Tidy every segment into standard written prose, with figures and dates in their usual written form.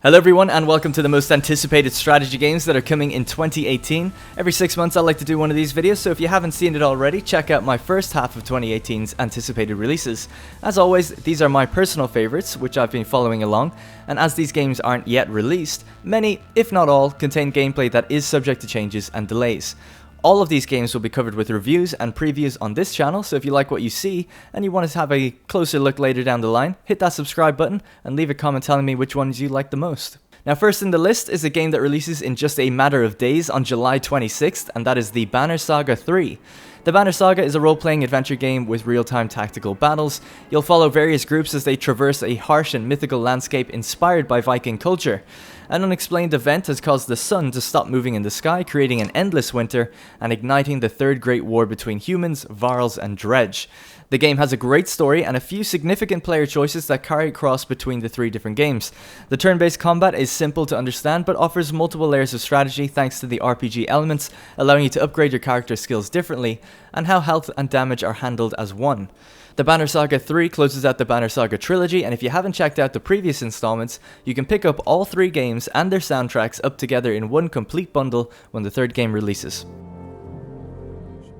Hello everyone and welcome to the most anticipated strategy games that are coming in 2018. Every 6 months I like to do one of these videos, so if you haven't seen it already, check out my first half of 2018's anticipated releases. As always, these are my personal favorites, which I've been following along, and as these games aren't yet released, many, if not all, contain gameplay that is subject to changes and delays. All of these games will be covered with reviews and previews on this channel, so if you like what you see and you want to have a closer look later down the line, hit that subscribe button and leave a comment telling me which ones you like the most. Now first in the list is a game that releases in just a matter of days on July 26th, and that is the Banner Saga 3. The Banner Saga is a role-playing adventure game with real-time tactical battles. You'll follow various groups as they traverse a harsh and mythical landscape inspired by Viking culture. An unexplained event has caused the sun to stop moving in the sky, creating an endless winter and igniting the Third Great War between humans, Varls and Dredge. The game has a great story and a few significant player choices that carry across between the three different games. The turn-based combat is simple to understand but offers multiple layers of strategy thanks to the RPG elements, allowing you to upgrade your character skills differently, and how health and damage are handled as one. The Banner Saga 3 closes out the Banner Saga trilogy, and if you haven't checked out the previous installments, you can pick up all three games and their soundtracks up together in one complete bundle when the third game releases.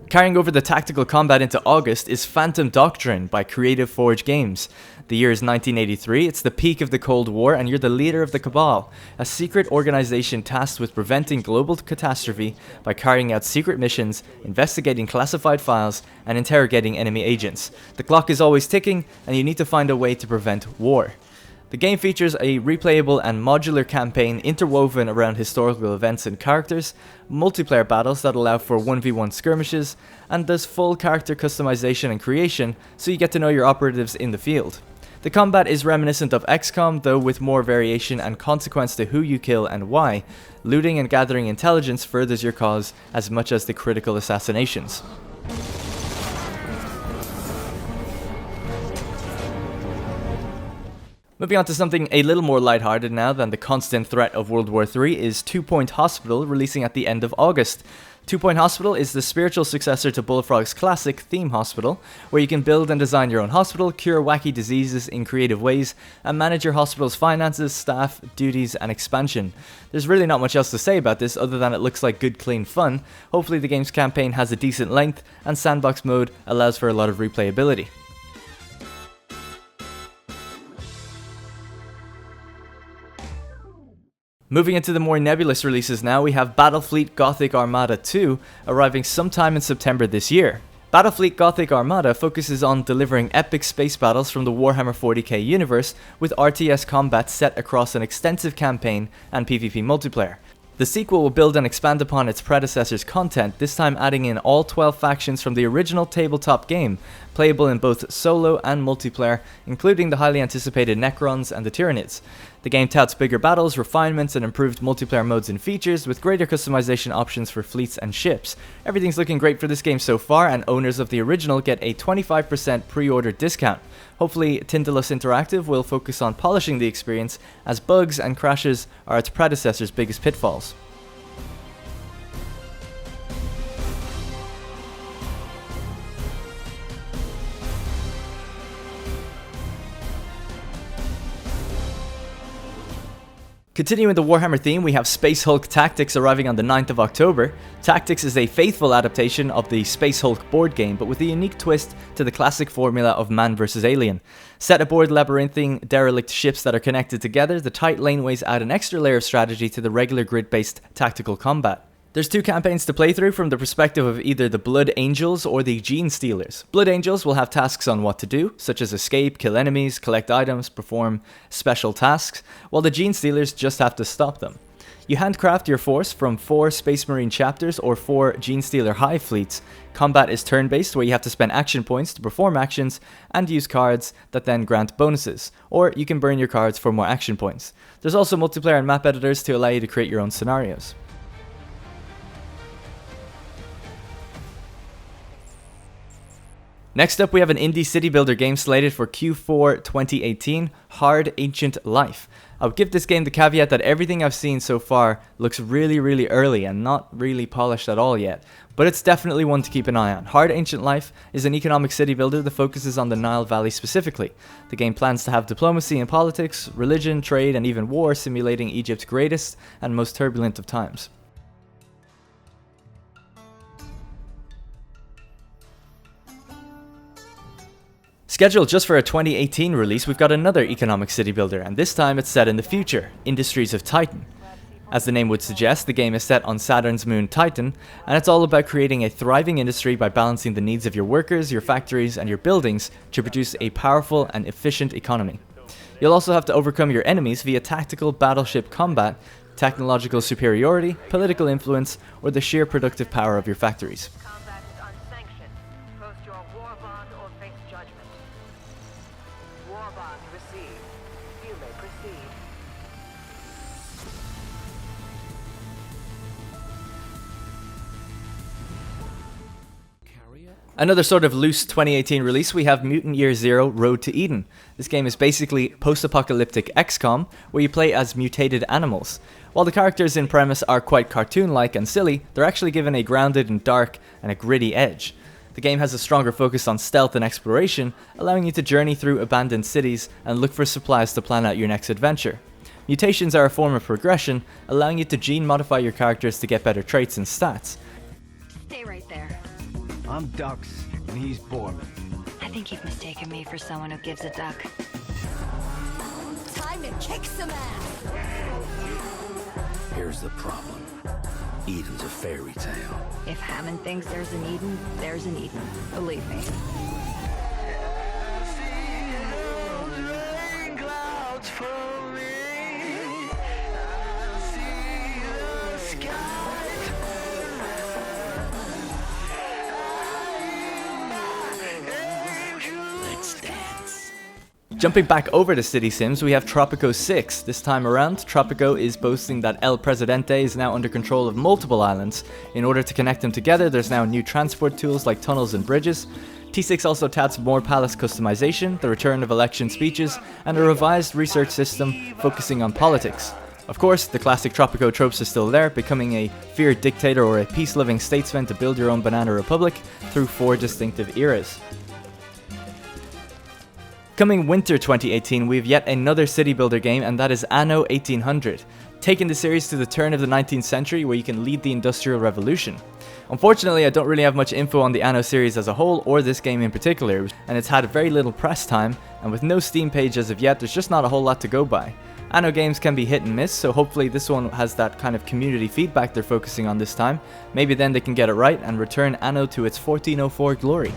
Carrying over the tactical combat into August is Phantom Doctrine by CREATIVEFORGE Games. The year is 1983, it's the peak of the Cold War, and you're the leader of the Cabal, a secret organization tasked with preventing global catastrophe by carrying out secret missions, investigating classified files, and interrogating enemy agents. The clock is always ticking, and you need to find a way to prevent war. The game features a replayable and modular campaign interwoven around historical events and characters, multiplayer battles that allow for 1v1 skirmishes, and there's full character customization and creation, so you get to know your operatives in the field. The combat is reminiscent of XCOM, though with more variation and consequence to who you kill and why. Looting and gathering intelligence furthers your cause as much as the critical assassinations. Moving on to something a little more lighthearted now than the constant threat of World War III is 2 Point Hospital, releasing at the end of August. 2 Point Hospital is the spiritual successor to Bullfrog's classic Theme Hospital, where you can build and design your own hospital, cure wacky diseases in creative ways, and manage your hospital's finances, staff, duties, and expansion. There's really not much else to say about this other than it looks like good clean fun. Hopefully the game's campaign has a decent length, and sandbox mode allows for a lot of replayability. Moving into the more nebulous releases now, we have BATTLEFLEET Gothic Armada 2 arriving sometime in September this year. BATTLEFLEET Gothic Armada focuses on delivering epic space battles from the Warhammer 40k universe with RTS combat set across an extensive campaign and PvP multiplayer. The sequel will build and expand upon its predecessor's content, this time adding in all 12 factions from the original tabletop game, playable in both solo and multiplayer, including the highly anticipated Necrons and the Tyranids. The game touts bigger battles, refinements, and improved multiplayer modes and features, with greater customization options for fleets and ships. Everything's looking great for this game so far, and owners of the original get a 25% pre-order discount. Hopefully, TINDALOS Interactive will focus on polishing the experience, as bugs and crashes are its predecessor's biggest pitfalls. Continuing the Warhammer theme, we have Space Hulk Tactics arriving on the 9th of October. Tactics is a faithful adaptation of the Space Hulk board game, but with a unique twist to the classic formula of man vs. alien. Set aboard labyrinthine, derelict ships that are connected together, the tight laneways add an extra layer of strategy to the regular grid-based tactical combat. There's two campaigns to play through from the perspective of either the Blood Angels or the Gene Stealers. Blood Angels will have tasks on what to do, such as escape, kill enemies, collect items, perform special tasks, while the Gene Stealers just have to stop them. You handcraft your force from 4 Space Marine chapters or 4 Gene Stealer Hive fleets. Combat is turn-based, where you have to spend action points to perform actions and use cards that then grant bonuses, or you can burn your cards for more action points. There's also multiplayer and map editors to allow you to create your own scenarios. Next up, we have an indie city builder game slated for Q4 2018, Hard Ancient Life. I would give this game the caveat that everything I've seen so far looks really early and not really polished at all yet, but it's definitely one to keep an eye on. Hard Ancient Life is an economic city builder that focuses on the Nile Valley specifically. The game plans to have diplomacy and politics, religion, trade, and even war, simulating Egypt's greatest and most turbulent of times. Scheduled just for a 2018 release, we've got another economic city builder, and this time it's set in the future, Industries of Titan. As the name would suggest, the game is set on Saturn's moon Titan, and it's all about creating a thriving industry by balancing the needs of your workers, your factories, and your buildings to produce a powerful and efficient economy. You'll also have to overcome your enemies via tactical battleship combat, technological superiority, political influence, or the sheer productive power of your factories. Another sort of loose 2018 release, we have Mutant Year Zero Road to Eden. This game is basically post-apocalyptic XCOM, where you play as mutated animals. While the characters in premise are quite cartoon-like and silly, they're actually given a grounded and dark and a gritty edge. The game has a stronger focus on stealth and exploration, allowing you to journey through abandoned cities and look for supplies to plan out your next adventure. Mutations are a form of progression, allowing you to gene-modify your characters to get better traits and stats. Stay right there. I'm Dux, and he's Borman. I think you've mistaken me for someone who gives a duck. Time to kick some ass! Here's the problem. Eden's a fairy tale. If Hammond thinks there's an Eden, there's an Eden. Believe me. Jumping back over to City Sims, we have Tropico 6. This time around, Tropico is boasting that El Presidente is now under control of multiple islands. In order to connect them together, there's now new transport tools like tunnels and bridges. T6 also touts more palace customization, the return of election speeches, and a revised research system focusing on politics. Of course, the classic Tropico tropes are still there, becoming a feared dictator or a peace-loving statesman to build your own banana republic through 4 distinctive eras. Coming winter 2018, we have yet another city builder game, and that is Anno 1800, taking the series to the turn of the 19th century where you can lead the Industrial Revolution. Unfortunately, I don't really have much info on the Anno series as a whole, or this game in particular, and it's had very little press time, and with no Steam page as of yet, there's just not a whole lot to go by. Anno games can be hit and miss, so hopefully this one has that kind of community feedback they're focusing on this time. Maybe then they can get it right and return Anno to its 1404 glory.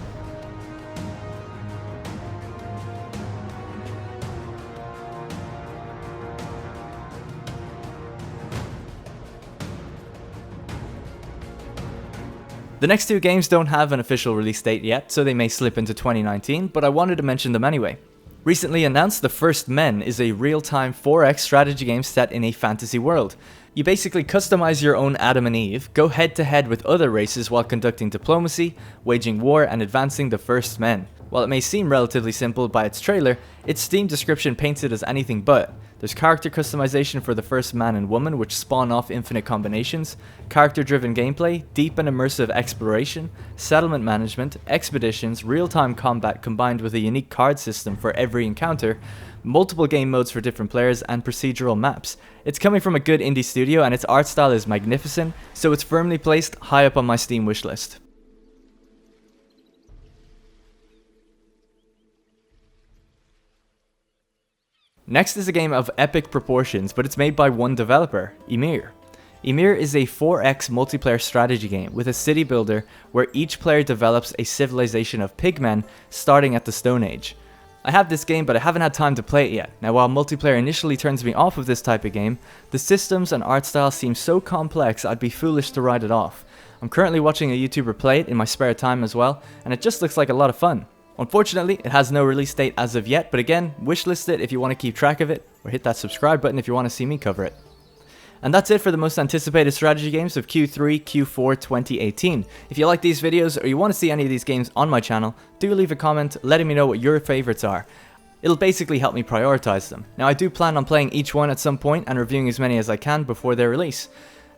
The next 2 games don't have an official release date yet, so they may slip into 2019, but I wanted to mention them anyway. Recently announced, The First Men is a real-time 4X strategy game set in a fantasy world. You basically customize your own Adam and Eve, go head-to-head with other races while conducting diplomacy, waging war, and advancing the First Men. While it may seem relatively simple by its trailer, its Steam description paints it as anything but. There's character customization for the first man and woman, which spawn off infinite combinations, character-driven gameplay, deep and immersive exploration, settlement management, expeditions, real-time combat combined with a unique card system for every encounter, multiple game modes for different players, and procedural maps. It's coming from a good indie studio, and its art style is magnificent, so it's firmly placed high up on my Steam wishlist. Next is a game of epic proportions, but it's made by one developer, Ymir. Ymir is a 4X multiplayer strategy game with a city builder where each player develops a civilization of pigmen starting at the Stone Age. I have this game, but I haven't had time to play it yet. Now, while multiplayer initially turns me off of this type of game, the systems and art style seem so complex I'd be foolish to write it off. I'm currently watching a YouTuber play it in my spare time as well, and it just looks like a lot of fun. Unfortunately, it has no release date as of yet, but again, wishlist it if you want to keep track of it, or hit that subscribe button if you want to see me cover it. And that's it for the most anticipated strategy games of Q3, Q4 2018. If you like these videos or you want to see any of these games on my channel, do leave a comment letting me know what your favorites are. It'll basically help me prioritize them. Now I do plan on playing each one at some point and reviewing as many as I can before their release.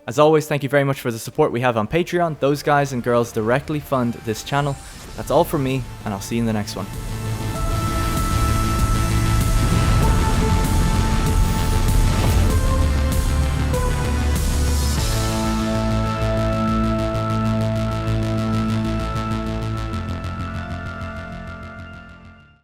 As always, thank you very much for the support we have on Patreon. Those guys and girls directly fund this channel. That's all from me, and I'll see you in the next one.